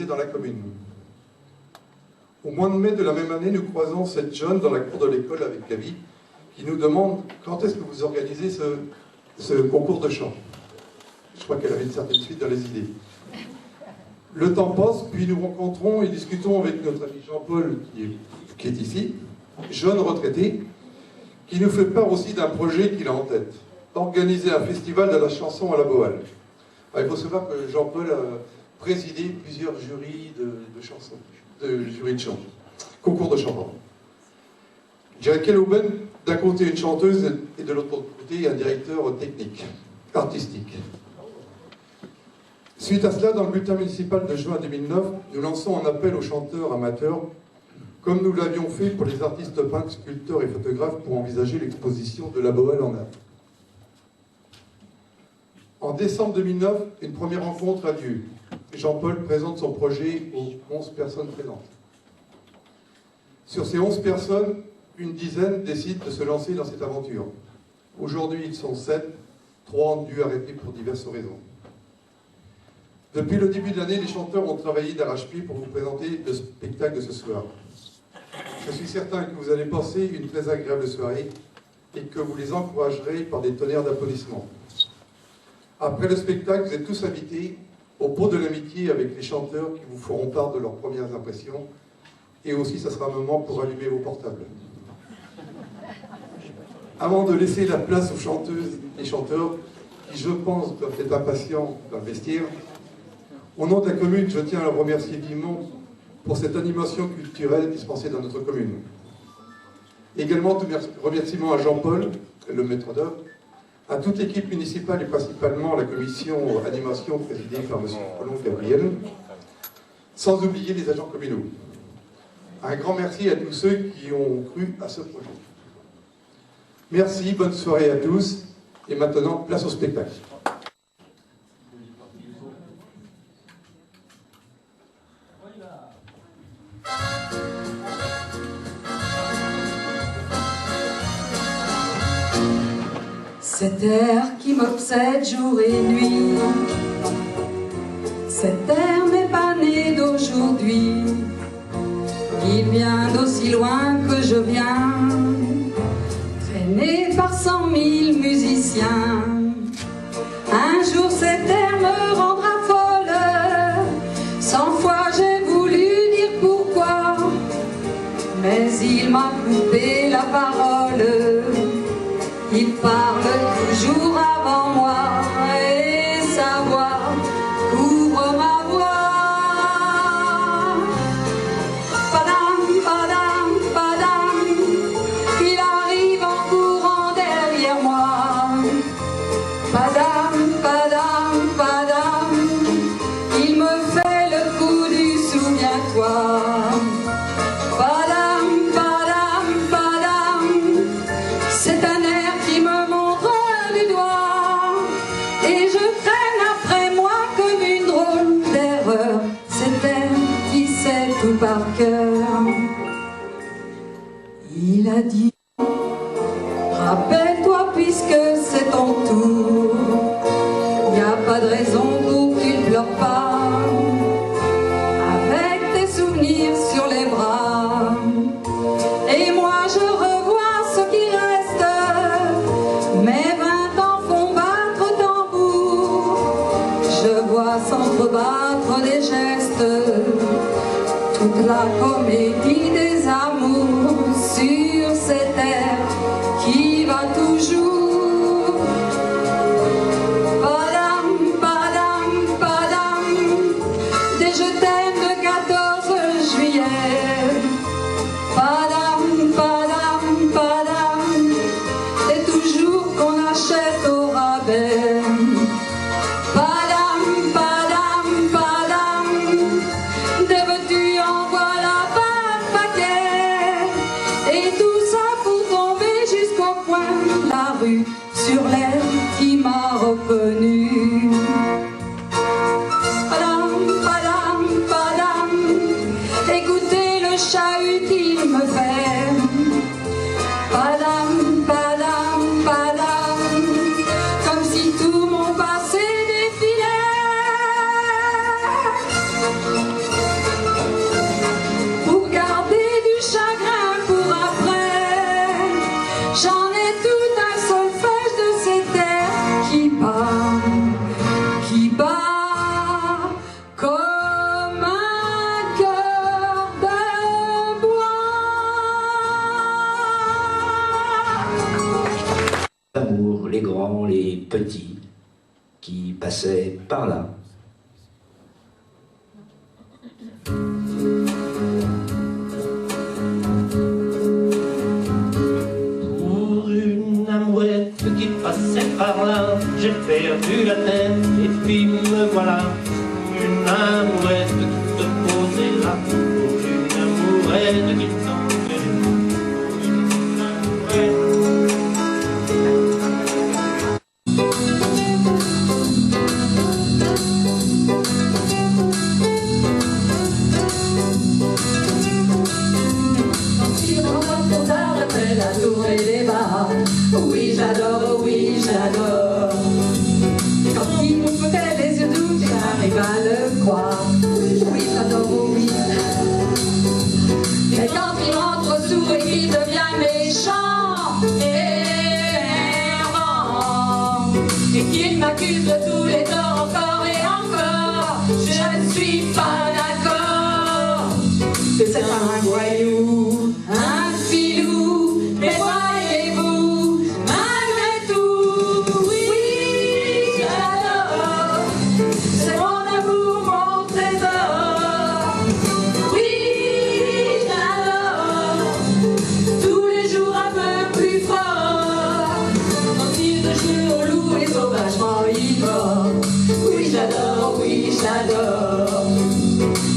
Dans la commune. Au mois de mai de la même année, nous croisons cette jeune dans la cour de l'école avec Gaby qui nous demande quand est-ce que vous organisez ce concours de chant. Je crois qu'elle avait une certaine suite dans les idées. Le temps passe, puis nous rencontrons et discutons avec notre ami Jean-Paul qui est ici, jeune retraité, qui nous fait part aussi d'un projet qu'il a en tête, organiser un festival de la chanson à la Bohale. Alors, il faut savoir que Jean-Paul a présidé plusieurs jurys de chansons, de jurys de chant, concours de chant. Je dirais quelle aubaine d'un côté une chanteuse et de l'autre côté un directeur technique, artistique. Suite à cela, dans le bulletin municipal de juin 2009, nous lançons un appel aux chanteurs amateurs, comme nous l'avions fait pour les artistes peintres, sculpteurs et photographes pour envisager l'exposition de la Bohale en art. En décembre 2009, une première rencontre a lieu. Jean-Paul présente son projet aux 11 personnes présentes. Sur ces 11 personnes, une dizaine décident de se lancer dans cette aventure. Aujourd'hui, ils sont 7, 3 ont dû arrêter pour diverses raisons. Depuis le début de l'année, les chanteurs ont travaillé d'arrache-pied pour vous présenter le spectacle de ce soir. Je suis certain que vous allez passer une très agréable soirée et que vous les encouragerez par des tonnerres d'applaudissements. Après le spectacle, vous êtes tous invités au pot de l'amitié avec les chanteurs qui vous feront part de leurs premières impressions. Et aussi, ça sera un moment pour allumer vos portables. Avant de laisser la place aux chanteuses et chanteurs, qui, je pense, doivent être impatients d'investir, au nom de la commune, je tiens à le remercier vivement pour cette animation culturelle dispensée dans notre commune. Également, tous mes remerciements à Jean-Paul, le maître d'œuvre, à toute l'équipe municipale et principalement la commission animation présidée par M. Paulon Gabriel, sans oublier les agents communaux. Un grand merci à tous ceux qui ont cru à ce projet. Merci, bonne soirée à tous, et maintenant, place au spectacle. Cet air qui m'obsède jour et nuit, cet air n'est pas né d'aujourd'hui, il vient d'aussi loin que je viens, traîné par 100 000 musiciens. Un jour cet air me rendra folle, 100 fois j'ai voulu dire pourquoi, mais il m'a coupé la parole. Il parle toujours avant moi et sa voix couvre ma voix. Padam, padam, padam, il arrive en courant derrière moi. Padam, padam, padam, il me fait le coup du souviens-toi. Par cœur, il a dit, rappelle-toi puisque c'est ton tour, il n'y a pas de raison pour que tu ne pleures pas, avec tes souvenirs sur les bras. Et moi je revois ce qui reste, mes 20 ans font battre tambour, je vois s'entrebattre des gestes, toute la comédie des amours sur cette terre qui va toujours. Padam, padam, padam, des je t'aime de 14 juillet. Padam, padam, padam, et toujours qu'on achète au rabais. Padam, padam, padam, des veux-tu en voilà pas de paquet, et tout ça pour tomber juste bat comme un cœur de bois. L'amour, les grands, les petits, qui passaient par là. Pour une amourette qui passait par là, j'ai perdu la tête et puis me voilà. Une amourette qui te posait là, pour une amourette qui t'engueulait. Une oui, j'adore, oui, j'adore. Quand il nous fait les yeux doux, j'arrive à le croire. Oui, j'adore, oui. Mais quand il rentre sourd et qu'il devient méchant et énervant, et qu'il m'accuse de tous les torts encore et encore, je ne suis pas d'accord. C'est un voyou, un filou, mais voyez-vous, malgré tout, oui, j'adore. C'est mon amour, mon trésor. Oui, j'adore. Tous les jours un peu plus fort. Quand il joue au loup et sauvagement ivre. Oui, j'adore, oui, j'adore.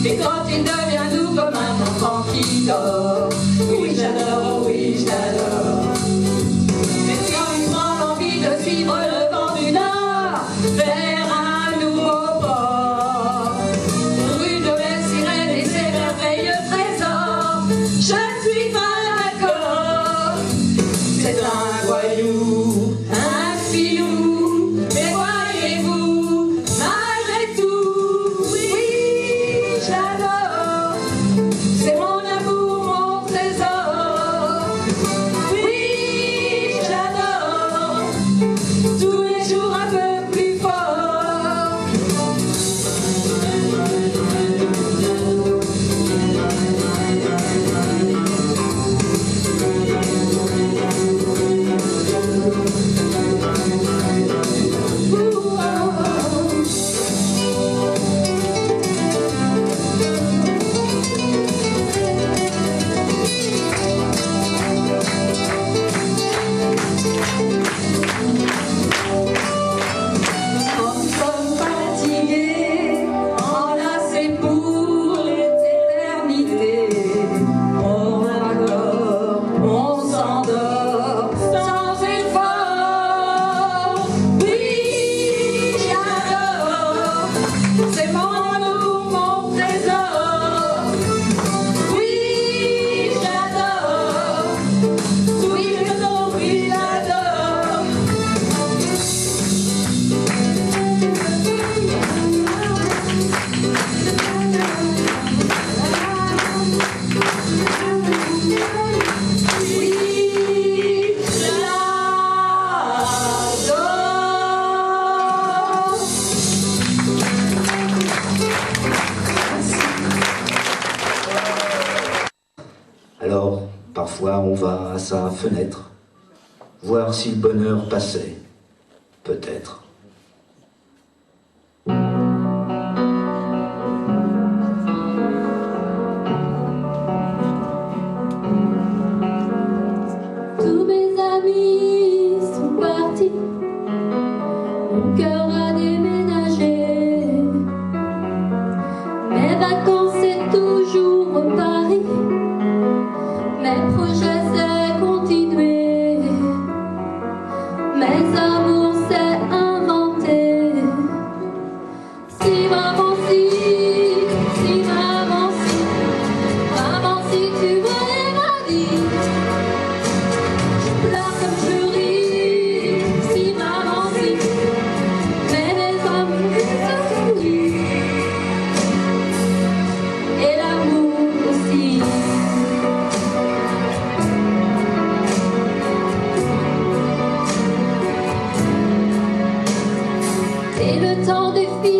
Et quand il devient doux comme un enfant qui dort. Oui, j'adore, oui, j'adore. Mais quand il prend l'envie de suivre le vent du nord vers un nouveau port, rue de la sirène et ses merveilleux trésors, je ne suis pas d'accord. C'est un voyou, un filou, mais voyez-vous, malgré tout, oui, j'adore. C'est mon amour, mon trésor. Oui, j'adore. Tous les jours un peu plus fort. Nous sommes fatigués, enlacés pour l'éternité. On accorde, on s'endort sans effort. Oui, j'adore. C'est mon amour, mon trésor. Oui, j'adore. Oui, j'adore, oui, j'adore. Oui, j'adore. Alors, parfois, on va à sa fenêtre, voir si le bonheur passait, peut-être. Tous mes amis sont partis, mon cœur a déménagé. Mes vacances c'est toujours Paris, mes projets c'est continuer, mes amours c'est inventer. Si maman si maman si tu voyais ma vie. Pleure comme je ris, si maman si, mais les hommes se sourient, et l'amour aussi. Et le temps défile.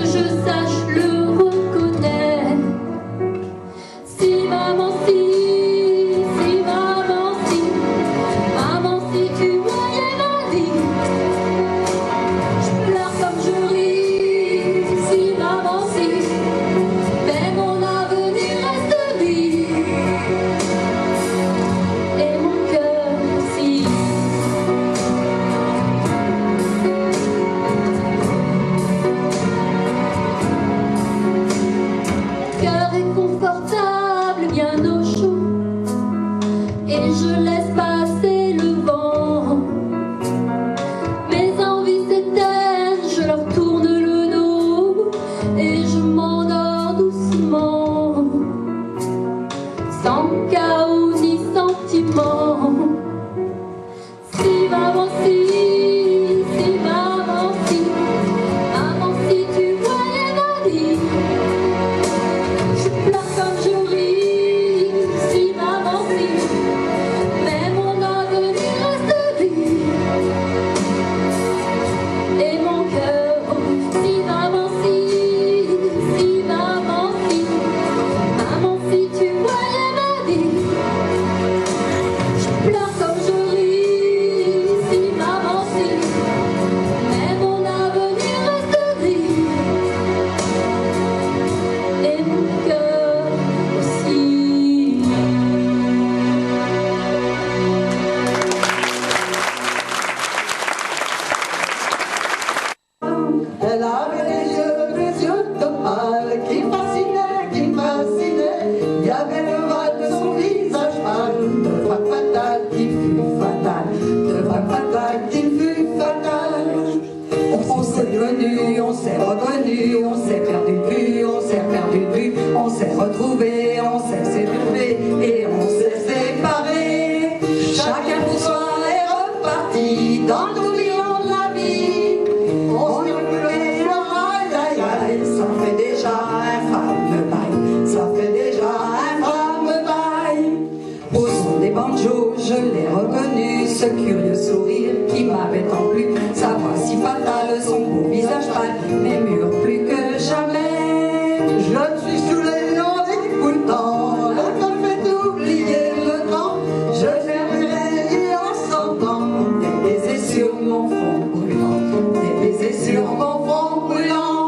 je sache le reconnaître. Si maman, si maman, si tu voyais ma vie, je pleure comme je ris. Si maman, si, mais mon avenir reste vide. Et mon cœur, si. Mon cœur est confortable, bien au chaud, et je laisse passer le vent. Mes envies s'éteignent, je leur tourne le dos, et je m'endors doucement, sans chaos ni sentiment. Si maman, si maman, si tu voyais ma vie, je pleure comme je ris. Si maman, si, mais mon avenir reste vide. Et mon cœur, si maman, si maman, si tu voyais ma vie, je pleure comme je ris. Si maman, si, mais mon avenir reste vide. Et mon cœur aussi. Elle avait des yeux d'opale qui me fascinaient. Il y avait le val de son visage pâle, de femme fatale qui fut fatale, de femme fatale qui fut fatale. On s'est connus, on s'est reconnus, on s'est perdu de vue, on s'est perdu de vue, on s'est retrouvés, on s'est séparés et on s'est séparés. Chacun pour soi est reparti dans le tourbillon de la vie. On se reconnaît, aïe aïe aïe, ça fait déjà un fameux bail, ça fait déjà un fameux bail. Au son des banjos, je l'ai reconnu, ce curieux sourire qui m'avait tant plu, sa voix si fatale, son beau visage pâle, mais mûr plus que jamais. Je me suis saoulé en écoutant, le cœur fait oublier le temps. Je fermerai en sentant des baisers sur mon front brûlant, des baisers sur mon front brûlant.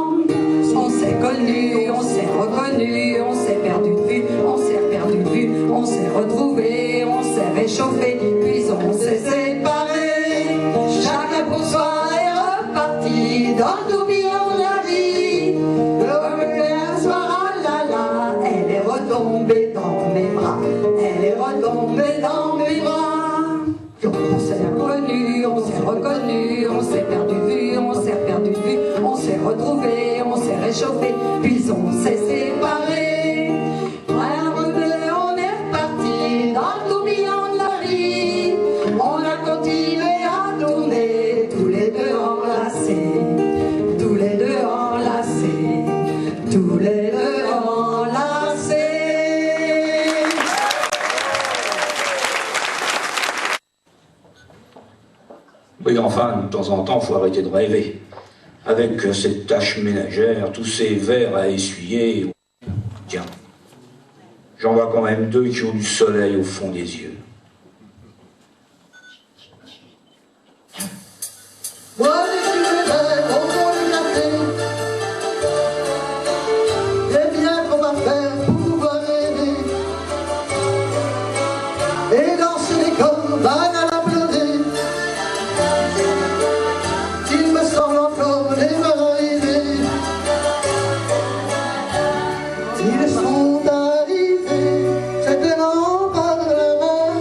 On s'est connus, on s'est reconnus, on s'est perdu de vue, on s'est perdu de vue, on s'est retrouvés, on s'est réchauffé, puis on s'est séparés. Chacun pour soi est reparti dans le tourbillon de la vie. Comme un soir, ah là là, elle est retombée dans mes bras, elle est retombée dans mes bras. On s'est reconnus, on s'est reconnus, on s'est perdu de vue, on s'est perdu de vue, on s'est retrouvés, on s'est réchauffé, puis on s'est séparés. Un rebelle, on est reparti dans le tourbillon de la vie. On a continué à tourner, tous les deux enlacés, tous les deux enlacés, tous les deux enlacés. Oui, enfin, de temps en temps, faut arrêter de rêver. Avec cette tâche ménagère, tous ces verres à essuyer. Tiens, j'en vois quand même deux qui ont du soleil au fond des yeux. Moi, je suis le rêve au fond du café. Et bien qu'on va faire pour pouvoir rêver. Et danser les cordes à la pleurer. Il me semble encore les mains arrivées. Ils sont arrivés, se tenant par la main.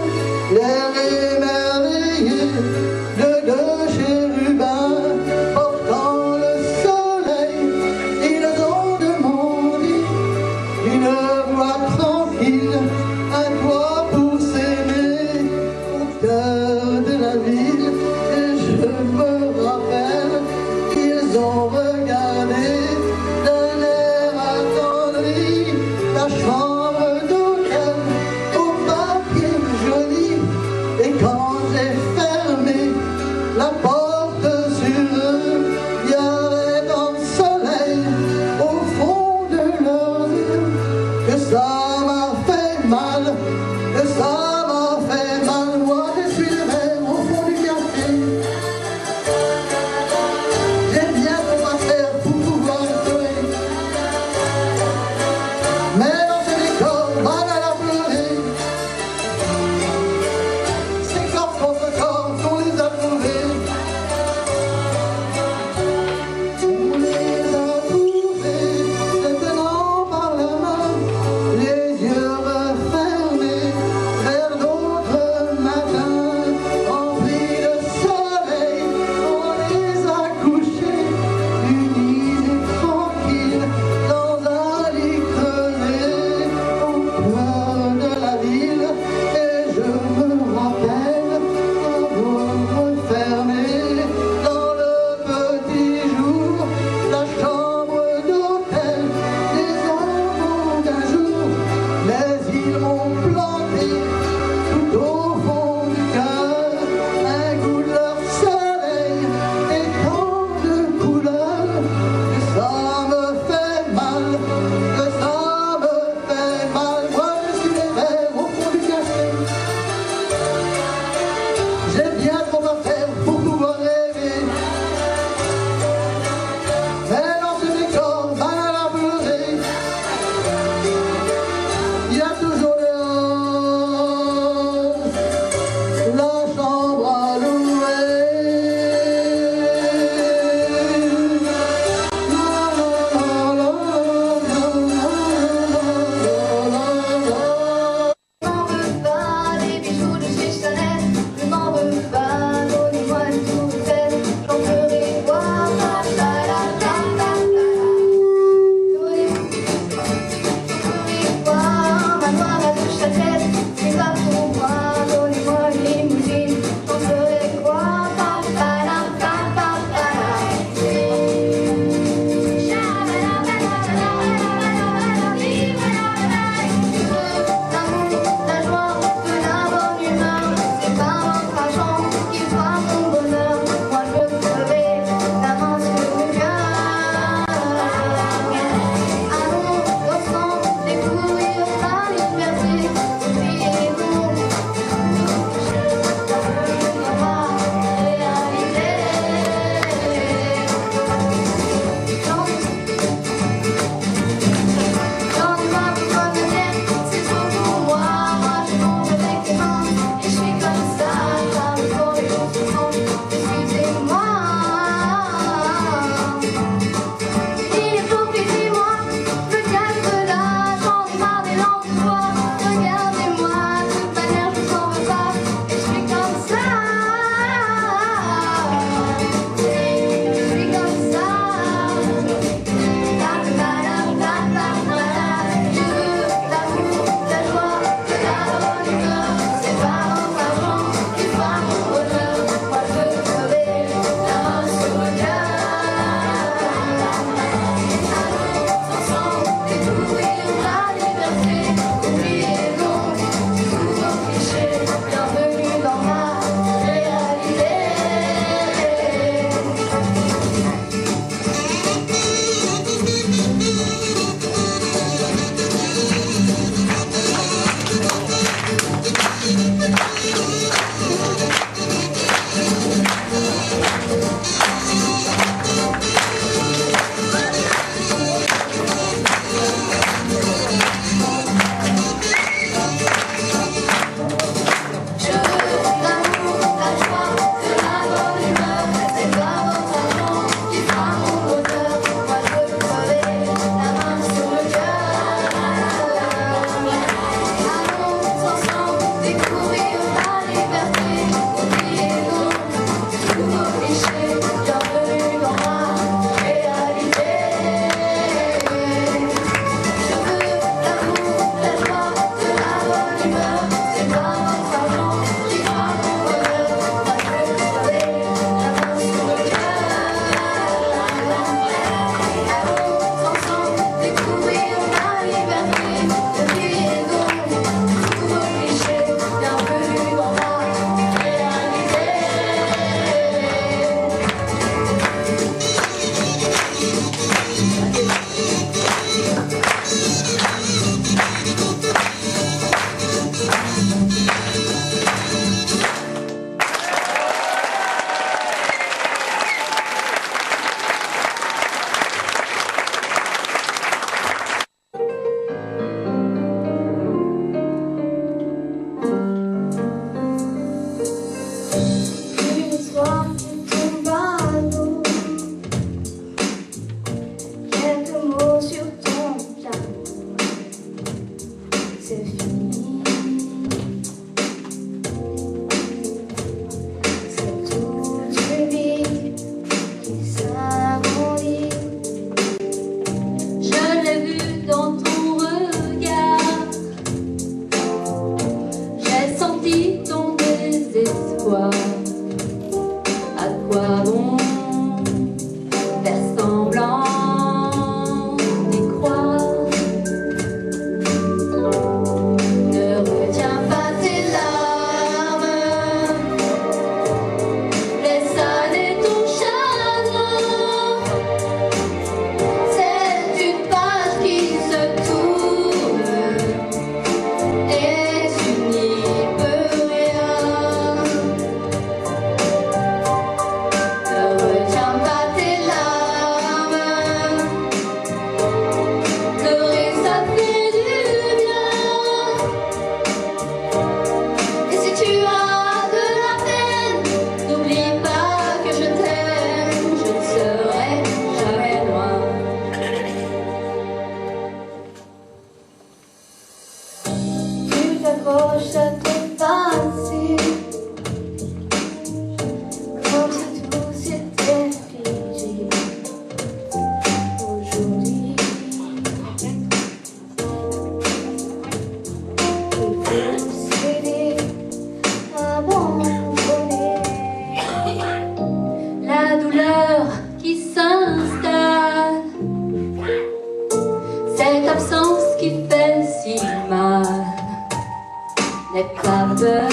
n'aie pas peur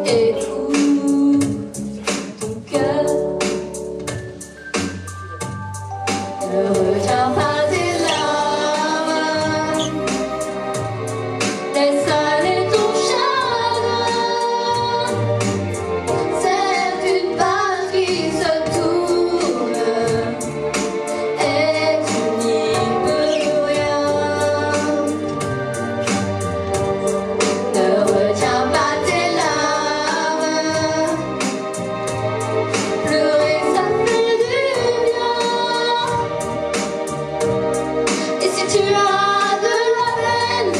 et écoute ton cœur. Ne retiens pas tes larmes, laisse aller ton chagrin. C'est une page qui se tourne et tu n'y peux rien. Ne retiens pas tes larmes, pleurer ça fait du bien. Et si tu as de la peine,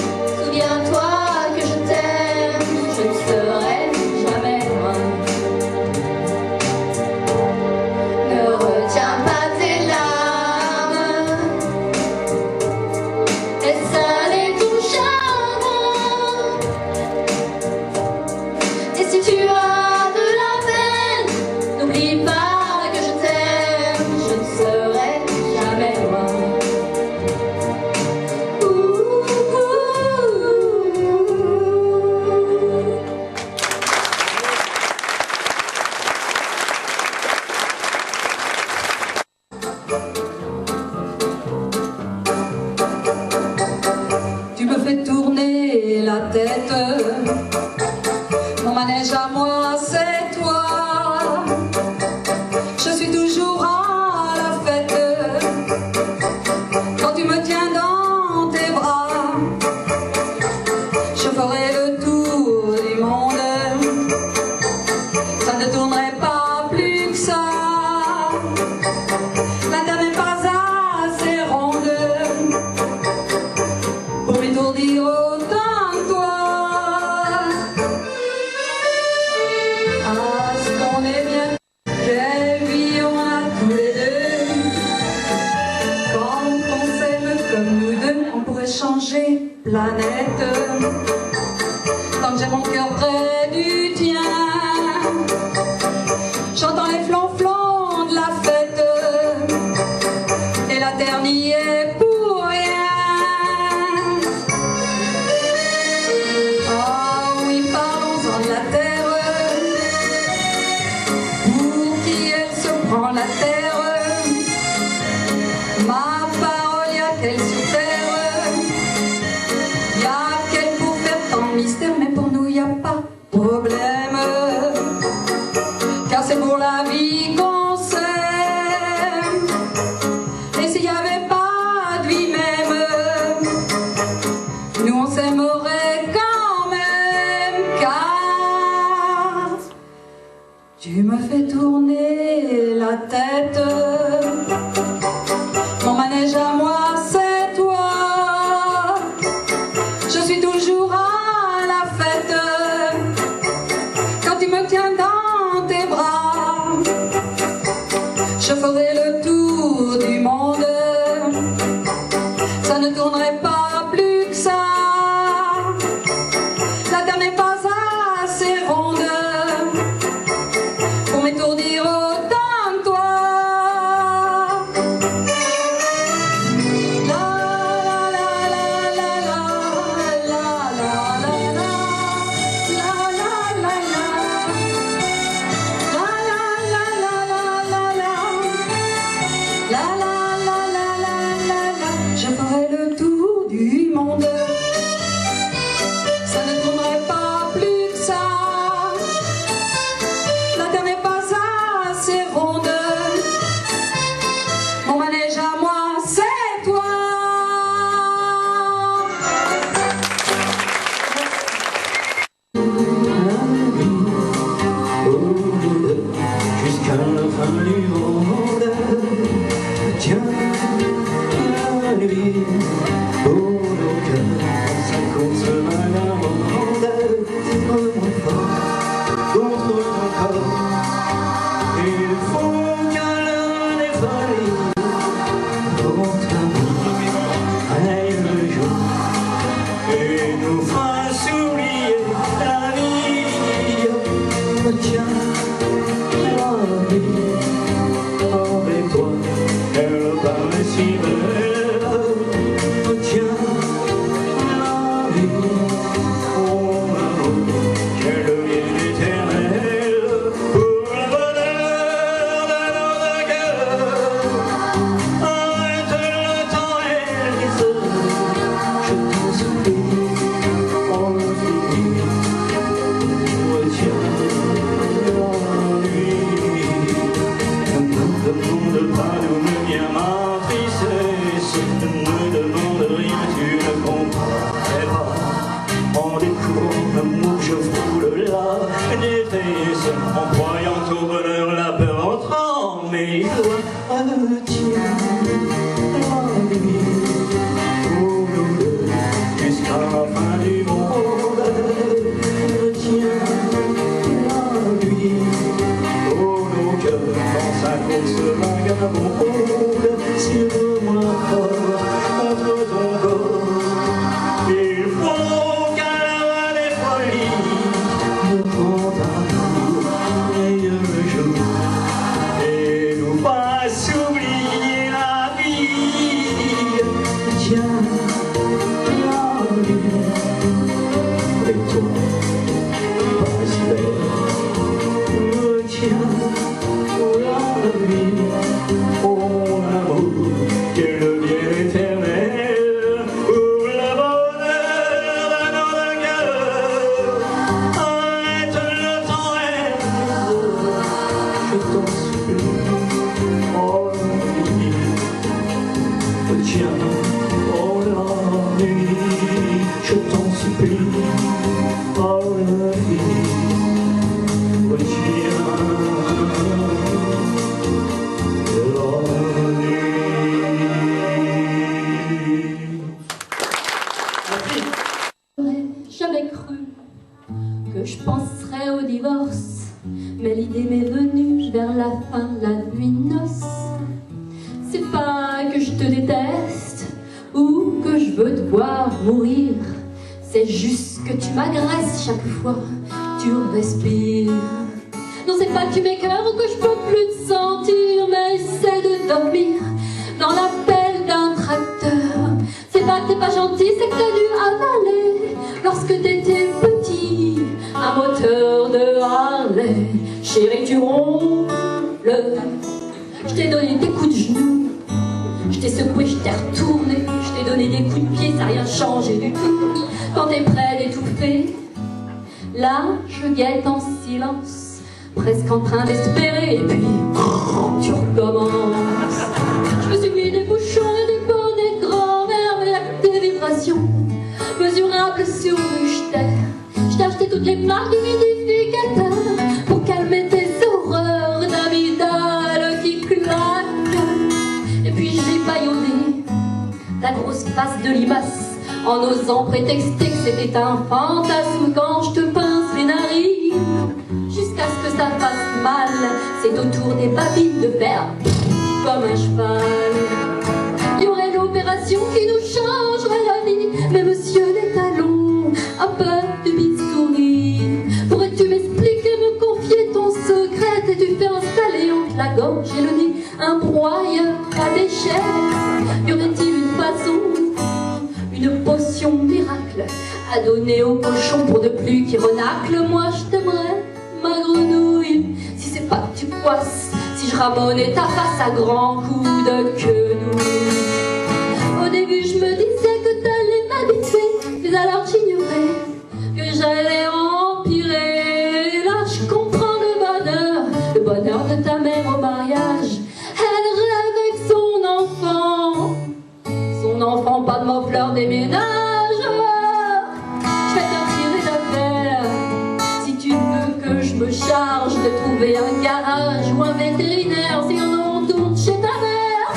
souviens-toi que je t'aime, je ne serai jamais loin. Ne retiens pas tes larmes, laisse aller ton chagrin. Et si tu as de la peine, n'oublie pas que je t'aime, je ne serai jamais loin. Tu me fais tourner la tête, mon manège à moi c'est toi. Je suis toujours à la fête, quand tu me tiens dans tes bras. Je ferai le tour du monde, ça ne tournerait pas plus que ça. La terre n'est pas assez ronde pour m'étourdir autant que toi. Ah, ce qu'on est bien, quelle vie on a tous les deux. Quand on s'aime comme nous deux, on pourrait changer planète. Tant que j'ai mon cœur près du tien, j'entends les flonflons de la fête, et la terre n'y est pour rien. Ah oui, parlons-en de la terre, pour qui elle se prend la terre. Ma parole, y'a qu'elle sur terre, y'a qu'elle pour faire tant de mystère, mais pour nous y'a pas de problème, car c'est pour la vie qu'on s'aime. Et s'il n'y avait pas de vie même, nous on s'aimerait quand même, car tu me fais tourner la tête, mon manège à moi c'est toi. Je suis toujours à la fête, quand tu me tiens dans tes bras. Je ferai le tour du monde, ça ne tournerait pas plus que ça. La terre n'est pas assez ronde pour m'étourdir autant que toi. La la la la la la la la la la la la la. La la la la la la la. La la la la la la la. Je ferai le tour du monde, ça ne tournerait pas plus que ça. La terre n'est pas assez ronde, mon manège à moi c'est toi. Jusqu'à la fin du monde, tiens la nuit pour nos cœurs, ça console la monde, moins fort contre ton corps. Il faut qu'à l'un des folies, pour ta vie, aille le jour et nous fasse oublier la vie. Tiens la vie avec toi, elle paraît si belle. Tiens la vie ne demande rien, tu ne comprendrais pas. En découvrant l'amour, je frôle la détresse, en croyant au bonheur, la peur entrant mes doigts. Retiens la nuit, oh nous deux, jusqu'à la fin du monde. Retiens la nuit, oh nos cœurs, dans sa course vagabonde, sur-moi fort contre ton corps. Il faut qu'à l'heure des folies, nous prend un meilleur jour et nous fasse oublier la vie. Tiens, la nuit, avec toi, pas si belle. Tiens, la nuit, mon amour, quel bien éternel, pour le bonheur de notre cœur. Arrête le temps, je t'en supplie, oh nuit. Tiens, oh la nuit, je t'en supplie, oh la nuit. J'aurais jamais cru que je penserais au divorce, mais l'idée m'est venue vers la fin de la nuit de noces. C'est pas que je te déteste ou que je veux te voir mourir, c'est juste que tu m'agresses chaque fois que tu respires. Non, c'est pas que tu m'écœures ou que je peux plus te sentir, mais c'est de dormir dans la pelle d'un tracteur. C'est pas que t'es pas gentil, c'est que t'as dû avaler, lorsque t'étais petit, un moteur de Harley. Chérie, tu ronfles, je t'ai donné des coups de genoux, je t'ai secoué, je t'ai retourné, je t'ai donné des coups de pied, ça n'a rien changé du tout. Quand t'es prêt d'étouffer, là je guette en silence, presque en train d'espérer, et puis tu recommences. Je me suis mis des bouchons et des bonnets de grand-mère, mais avec des vibrations mesurables sur le terre. Je t'ai acheté toutes les marques d'humidificateur pour calmer tes horreurs d'amygdale qui claquent. Et puis j'ai bâillonné ta grosse face de limace en osant prétexter que c'était un fantasme quand je te pince les narines, jusqu'à ce que ça fasse mal. C'est autour des babines de fer comme un cheval. Il y aurait l'opération qui nous changerait la vie, mais monsieur les talons a peur du bistouri. Pourrais-tu m'expliquer, me confier ton secret? T'es-tu fait installer entre la gorge et le nez un broyeur à déchets? Y aurait-il une façon, une potion miracle à donner au cochon pour ne plus qu'il renacle? Moi je t'aimerais, ma grenouille, si c'est pas que tu poisses, si je ramonais ta face à grands coups de quenouille. Au début je me disais que t'allais m'habituer, mais alors j'ignorais que j'allais empirer. Là je comprends le bonheur de ta mère au mariage. Elle rêve avec son enfant, pas de ma fleur des ménages. Je vais te tirer d'affaire si tu veux que je me charge de trouver un garage ou un vétérinaire. Si on retourne chez ta mère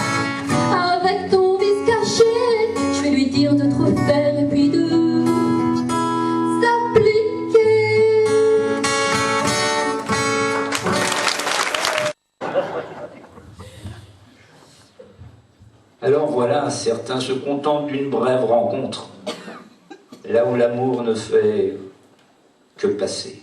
avec ton vice caché, je vais lui dire de te refaire et puis de s'appliquer. Alors voilà, certains se contentent d'une brève rencontre, là où l'amour ne fait que passer.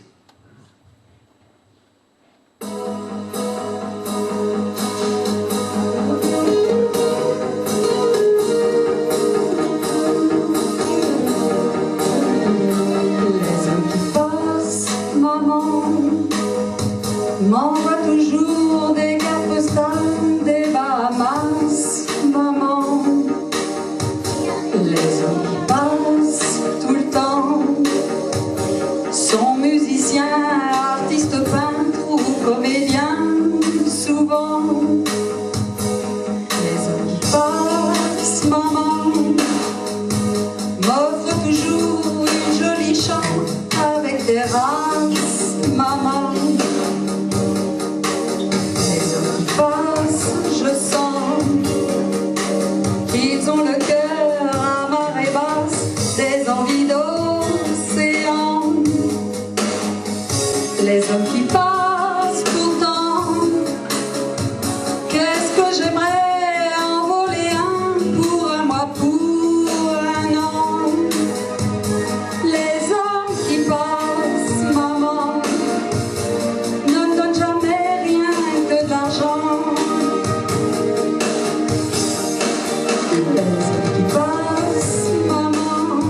M'envoie toujours des cartes postales des Bahamas, maman. Les hommes qui passent tout le temps sont musiciens. qui passent, maman,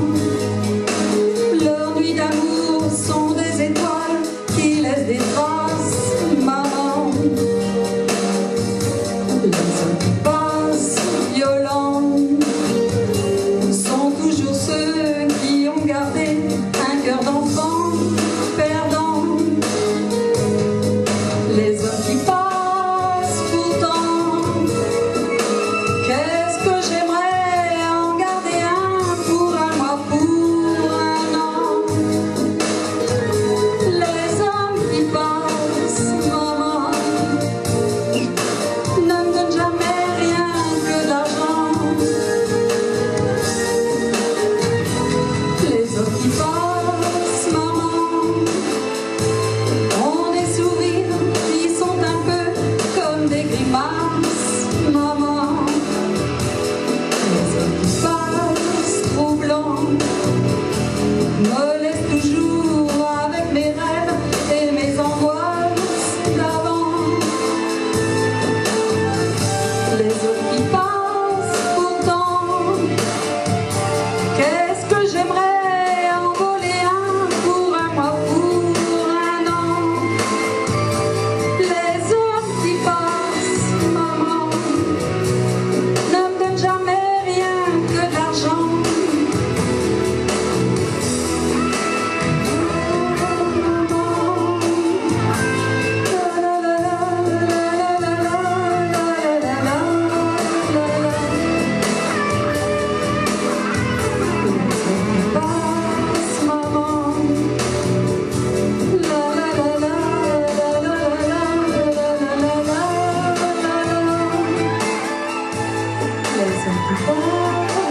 leurs nuits d'amour sont des étoiles qui laissent des traces, maman. Les hommes qui passent, violents, sont toujours ceux qui ont gardé un cœur d'enfant perdant. Les hommes qui passent pourtant, qu'est-ce que j'aimerais en garder un pour un mois, pour un an. Les hommes qui passent, maman, ne me donnent jamais rien que de l'argent. Les hommes qui passent, maman, ont des sourires qui sont un peu comme des grimaces, maman. Les hommes qui passent, troublants, me laissent toujours avec mes rêves et mes angoisses d'avant. Les hommes qui passent pourtant, qu'est-ce que j'aimerais en voler un pour un mois, pour un an. Les hommes qui passent, maman, ne me donnent jamais rien que de l'argent. Passe, maman. La la la la la la la la la la. Les hommes qui passent.